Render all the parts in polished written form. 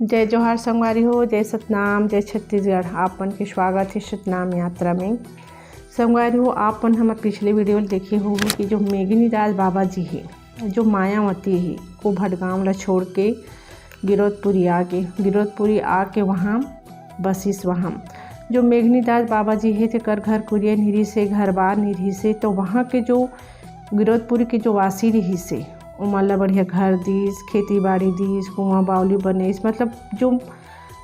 जय जोहार संगवारी हो, जय सतनाम, जय छत्तीसगढ़। आपन के स्वागत है सतनाम यात्रा में। संगवारी हो, आपन हमारे पिछले वीडियो में देखे हो कि जो मेघनीदास बाबा जी है, जो मायावती है, वो भटगांव ला छोड़ के गिरौदपुरी आके वहाँ बसिस। वहाँ जो मेघनीदास बाबा जी है ते कर घर कुरिया निरी से, घर बार निरी से, तो वहाँ के जो गिरौदपुरी के जो वासी रही से उमन ला बढ़िया घर दीस, खेती बाड़ी दीस, कुआं बावली बनेस। मतलब जो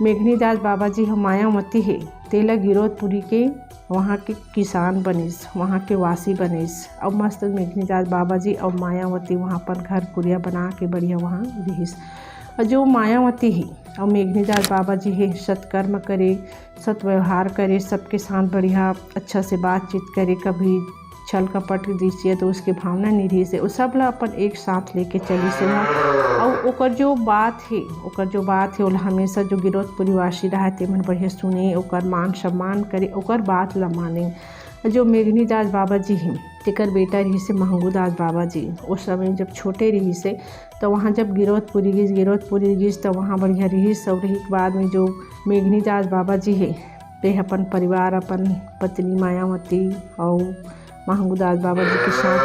मेघनीदास बाबा जी हम मायावती है तेला गिरौदपुरी के वहाँ के किसान बनिस, वहाँ के वासी बनिस। और मस्त मेघनीदास बाबा जी और मायावती वहाँ पर घर कुरिया बना के बढ़िया वहाँ रहिस। और जो मायावती है और मेघनीदास बाबा जी है सत्कर्म करे, सत व्यवहार करे, सबके साथ बढ़िया अच्छा से बातचीत करे, कभी छल कपट दीजिए तो उसके भावना निधि से वो सब ला अपन एक साथ लेके चली से वहाँ। और ओकर जो बात है ओला हमेशा जो गिरौदपुरी वासी रहा ते मन बढ़िया सुने, ओकर मान सम्मान करे, ओकर बात ला माने। जो मेघनीदास बाबा जी हैं तेकर बेटा रही से महंगूदास बाबा जी, उस समय जब छोटे रही से तो वहाँ जब गिरौदपुरी गिस तो वहाँ बढ़िया रही। सब रही के बाद में जो मेघनीदास बाबा जी है ते अपन परिवार, अपन पत्नी मायावती और महंगूदास बाबा जी के साथ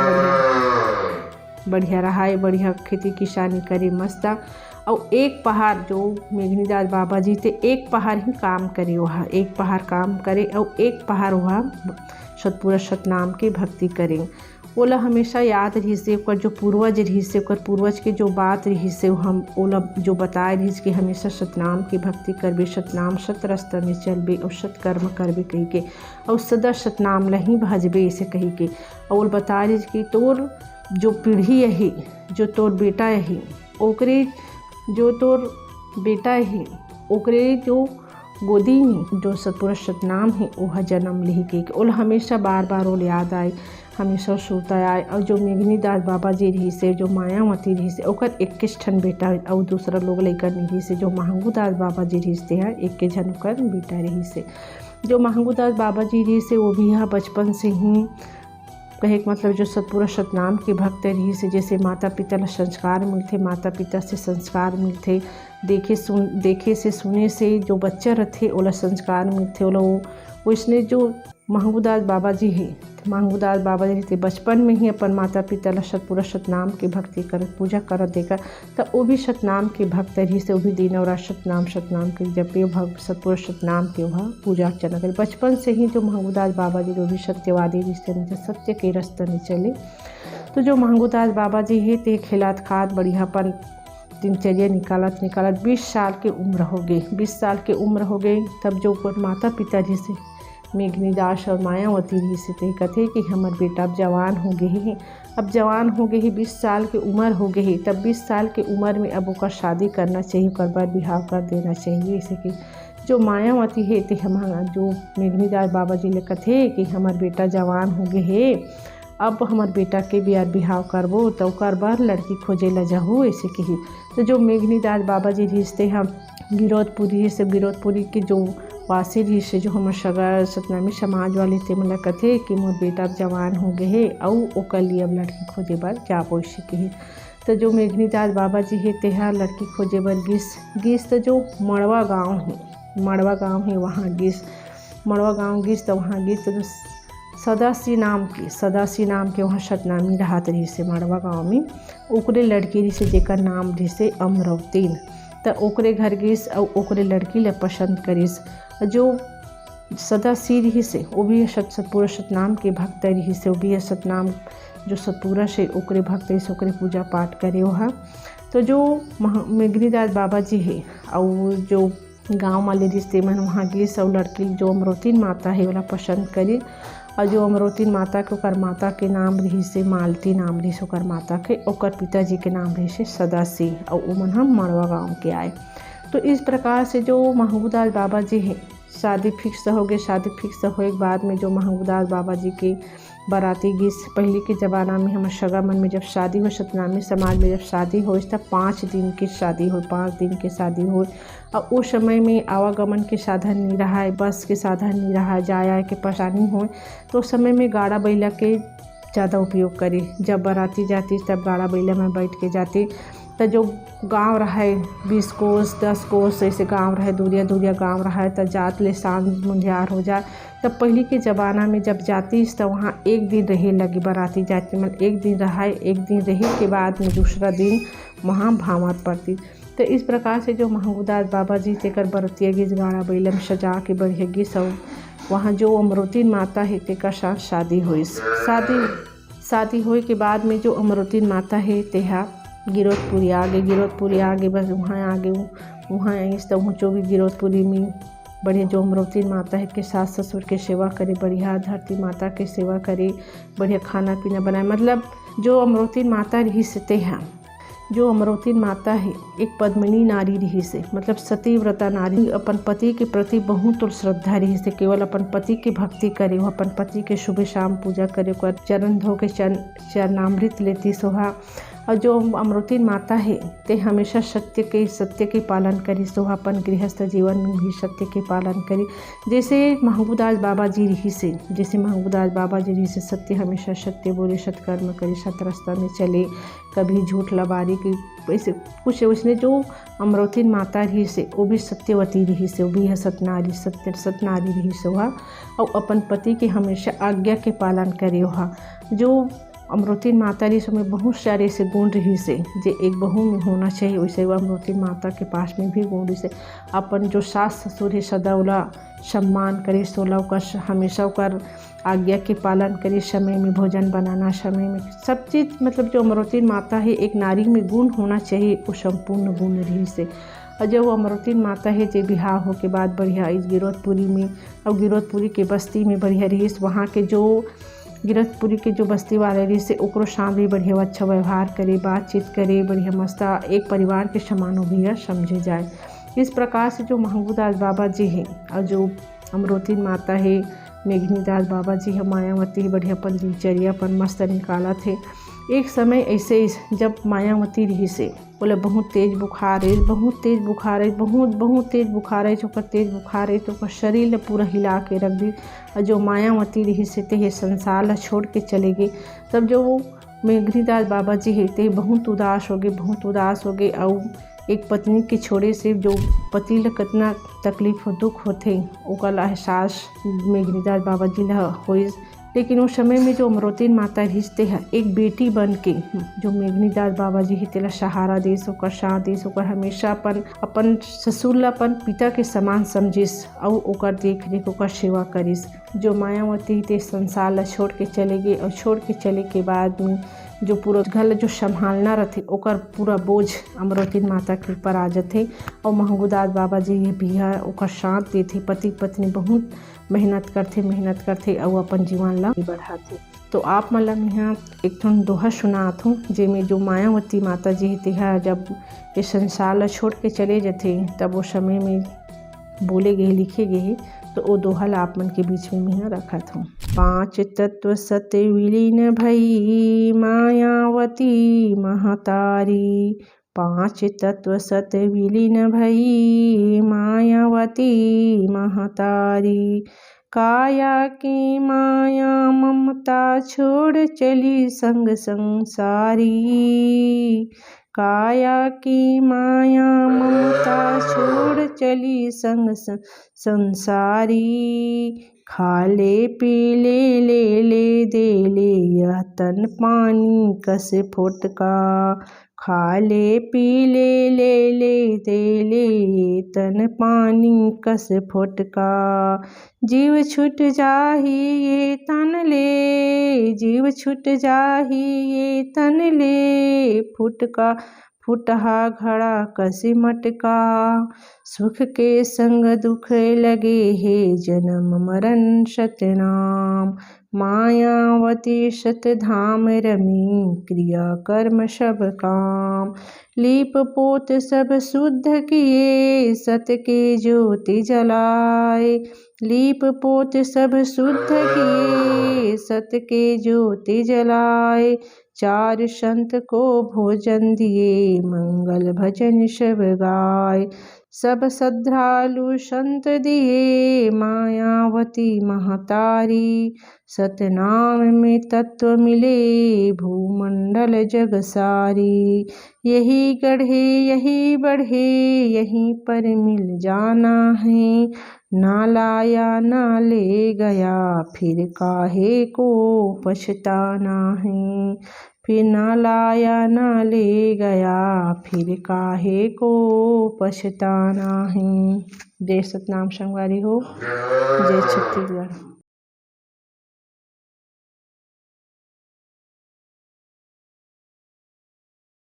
बढ़िया रहा है, बढ़िया खेती किसानी करे मस्ता। और एक पहाड़ जो मेघनीदास बाबा जी थे एक पहाड़ ही काम करे, वहाँ एक पहाड़ काम करे और एक पहाड़ वहाँ सतपुरा सतनाम के भक्ति करें। ओला हमेशा याद रही से ओकर जो पूर्वज रही से, ओकर पूर्वज के जो बात रही से हम ओला जो बताए रही कि हमेशा सतनाम की भक्ति करबे, सतनाम सत रास्ता में चलबे और सत्कर्म करबे कही के, और सदा सतनाम ला ही भजबे ऐसे कही के। और बता रही कि तोर जो पीढ़ी है, जो तोर बेटा है, ओकरे जो तोर बेटा है ओकरे जो गोदी में जो सतपुरा सतनाम है वह जन्म ले के ओला हमेशा बार बार ओल याद आए, हमेशा सोता आए। और जो मेघनीदास बाबा जी रही से, जो मायावती रही से, ओकर 21 ठन बेटा और दूसरा लोग लेकर नहीं से। जो महंगूदास बाबा जी रही से है 21 जन ओकर बेटा रही से। जो महंगूदास बाबा जी रही से वो भी यहाँ बचपन से ही कहे मतलब जो सतपुरा सतनाम के भक्त रही से, जैसे माता पिता ला संस्कार मिलते, माता पिता से संस्कार मिलते, देखे से सुने से जो बच्चा रहते ओला संस्कार मिलते। ओला उसने जो महंगूदास बाबा जी है, महंगूदास बाबा जी थे बचपन में ही अपन माता पिता ला सतपुरा सतनाम के भक्ति करत पूजा करत देखा, तो वो भी सतनाम के भक्त रही से, वो भी दिन और सतनाम के जपे सतपुरा सतनाम के वह पूजा अर्चना करे। बचपन से ही जो महंगूदास बाबा जी वो भी सत्यवादी रिश्ते सत्य के रास्ते में चले। तो जो महंगूदास बाबा जी है ते खिलात खात बढ़ियापन दिनचर्या निकालत 20 साल के उम्र हो गए तब जो माता पिता जी से मेघनीदास और मायावती जी से ते कथे कि हमार बेटा अब जवान हो गए हैं, 20 साल के उम्र हो गई है। तब 20 साल के उम्र में अब ओकर शादी करना चाहिए, ओकर बाद बिहाव कर देना चाहिए। ऐसे कि जो मायावती है ते हम जो मेघनीदास बाबा जी ने कथे कि हमार बेटा जवान हो गए है, अब हमार बेटा के बिहाव करबो तो ओकर बाद लड़की खोजे ला जाहू ऐसे कही। तो जो मेघनीदास बाबा जी रिश्ते हम गिरौदपुरी के जो वासी रही से, जो हमार सगा सतनामी समाज वाले थे मतलब कथे कि मोर बेटा अब जवान हो गए है और ओकर लिए अब लड़की खोजे बर जाबो ऐसे कही। तो जो मेघनीदास बाबा जी है तेहा लड़की खोजे बर गिस तो जो मड़वा गाँव है वहाँ गिस तो वहाँ गिस तो सदासी नाम के वहाँ सतनामी रहत रही से मड़वा गाँव में। ओकरे लड़की रही से जेकर नाम रही से अमरवतीन। तो ओकरे घर गिस और ओकरे लड़की ला पसंद करिस। जो सदासी रही से वो भी सतपुरा सतनाम के भक्त रही से, वो भी सतनाम जो सतपुरा से ओकरे भक्त रही से ओकरे पूजा पाठ करे वहाँ। तो जो मेघनीदास बाबा जी है और जो गाँव वाले रिश्ते मन वहाँ गिस और लड़की जो अमरवतीन माता है वाला पसंद करी। और जो अमरवतीन माता के ओकर माता के नाम रही से मालती नाम रही से ओकर माता के, ओकर पिताजी के नाम रही से सदासी, और उमन हम मड़वा गाँव के आए। तो इस प्रकार से जो महंगूदास बाबा जी हैं शादी फिक्स होए के बाद में जो महंगूदास बाबा जी के बाराती गिस। पहले के ज़माना में हमारे सगा मन में जब शादी हो, सतनामी समाज में जब शादी हो तब 5 दिन की शादी हो। और उस समय में आवागमन के साधन नहीं रहा है, बस के साधन नहीं रहा, जाए के परेशानी हो, तो उस समय में गाड़ा बैला के ज़्यादा उपयोग करे। जब बाराती जाती तब गाड़ा बैला में बैठ के जाते। तो जो गांव रहे 20 कोस 10 कोस ऐसे गांव रहे, दूरिया दूरिया गांव रहे, तो जात ले सांझ मुंझार हो जाए। तब पहले के ज़माना में जब जाती तो वहाँ एक दिन रहे लगी बाराती जाती, मतलब एक दिन रहे, एक दिन रहे के बाद में दूसरा दिन वहाँ भावत पड़ती। तो इस प्रकार से जो महंगूदास बाबा जी तेकर बरतिया गिज गाड़ा बैलम सजा के बढ़िया गी सब वहाँ जो अमरुतीन माता है तेकर साथ शादी हुई। शादी होए के बाद में जो अमरुतीन माता है तेहा गिरौदपुरी आगे बस वहाँ आगे वहाँ आई तो वहाँ जो भी गिरौदपुरी में बढ़िया जो अमरुतीन माता है के सास ससुर के सेवा करे, बढ़िया धरती माता के सेवा करे, बढ़िया खाना पीना बनाए। मतलब जो अमरुतीन माता रही से तेहा जो अमरुतीन माता है एक पद्मिनी नारी रही से, मतलब सतीव्रता नारी, अपन पति के प्रति बहुत और श्रद्धा रही से, केवल अपन पति की भक्ति करे, वो अपन पति के सुबह शाम पूजा करे, ओकर चरण धो के चरणामृत लेती सोहा। और जो अमरुतीन माता है ते हमेशा सत्य के पालन करी सोहा, अपन गृहस्थ जीवन में भी सत्य के पालन करी। जैसे महंगूदास बाबा जी रही से सत्य हमेशा सत्य बोले, सत्कर्म करे, सत रास्ता में चले, कभी झूठ लबारी की वैसे कुछ उसने जो अमरुतीन माता रही से वो भी सत्यवती रही से, वो भी है सतनारी रही से वह, और अपन पति के हमेशा आज्ञा के पालन करे वह। जो अमरुतीन माता रही में बहुत सारे ऐसे गुण रही से जे एक बहू में होना चाहिए, वैसे वह अमरुतीन माता के पास में भी गुण रही से। अपन जो सास ससुर है सदैवला सम्मान करे, सोलह का हमेशा ओकर आज्ञा के पालन करे, समय में भोजन बनाना, समय में सब चीज़, मतलब जो अमरुतीन माता है एक नारी में गुण होना चाहिए, वो संपूर्ण गुण रही से। और जब वो अमरुतीन माता है जो बिहार हो के बाद बढ़िया इस गिरौदपुरी में और गिरौदपुरी के बस्ती में बढ़िया रही, वहाँ के जो गिरौदपुरी के जो बस्ती वाले रही से ओकरो साथ भी बढ़िया अच्छा व्यवहार करे, बातचीत करे, बढ़िया मस्त एक परिवार के समान भी समझे जाए। इस प्रकार से जो महंगूदास बाबा जी हैं और जो अमरुतीन माता है, मेघनीदास बाबा जी है, मायावती बढ़िया अपन दिनचर्या अपन मस्त निकाला थे। एक समय ऐसे जब मायावती रही से बोले बहुत तेज बुखार है, बहुत तेज बुखार है जो तेज बुखार है तो ओकर शरीर ला पूरा हिला के रख दी। और जो मायावती रही से ते संसार ला छोड़ के चले गए। तब जो वो मेघनीदास बाबा जी है ते बहुत उदास हो गए और एक पत्नी के छोड़े से जो पति ला कितना तकलीफ दुख होते ओकर एहसास मेघनीदास बाबा जी ला होइस। लेकिन उस समय में जो अमरुतीन माता रिश्ते है एक बेटी बन के जो मेघनीदास बाबा जी तेला सहारा देस, ओकर साथ देस, ओकर हमेशा अपन ससुर ला अपन पिता के समान समझिस और ओकर देख रेख ओकर सेवा करिस। जो मायावती ते संसार ला छोड़ के चले गए और छोड़ के चले के बाद में जो पूरा घर जो संभालना रहते ओकर पूरा बोझ अमरुतीन माता के ऊपर आ जाते। और महंगूदास बाबा जी ये भी है ओकर साथ देते, पति पत्नी बहुत मेहनत करते और अपन जीवन ला बढ़ाते। तो आप मतलब यहाँ एक ठन दोहा सुनात हूँ जेमें जो मायावती माता जी तेहा जब ये संसार ला छोड़ के चले जाते तब वो समय में बोले गए लिखे गए, तो वो दोहा ला आप मन के बीच में यहाँ रखत हूँ। 5 तत्व सत्य विलीन भई मायावती महतारी, 5 तत्व सत्य विलीन भई मायावती महतारी, काया की माया ममता छोड़ चली संग संसारी, काया की माया ममता छोड़ चली संग संसारी, खाले पीले ले दे ले यह तन पानी कस फुटका, खाले पीले ले दे ले तन पानी कस फुटका, जीव छूट जाही ये तन ले, जीव छूट जाही ये तन ले, फुटका फुटहा घड़ा कसी मटका, सुख के संग दुख लगे हे जन्म मरण सतनाम, मायावती शतधाम रमी क्रिया कर्म सब काम, लीप पोत सब शुद्ध किए सत के ज्योति जलाए, लीप पोत सब शुद्ध किए सत के ज्योति जलाए, 4 संत को भोजन दिए मंगल भजन सब गाय, सब श्रद्धालु संत दिए मायावती महतारी, सतनाम में तत्व मिले भूमंडल जग सारी, यही गढ़े यही बढ़े यहीं पर मिल जाना है। ना लाया ना ले गया फिर काहे को पछताना है। फिर ना लाया ना ले गया फिर काहे को पछताना है। जय सतनाम संगवारी हो। जय छत्तीसगढ़।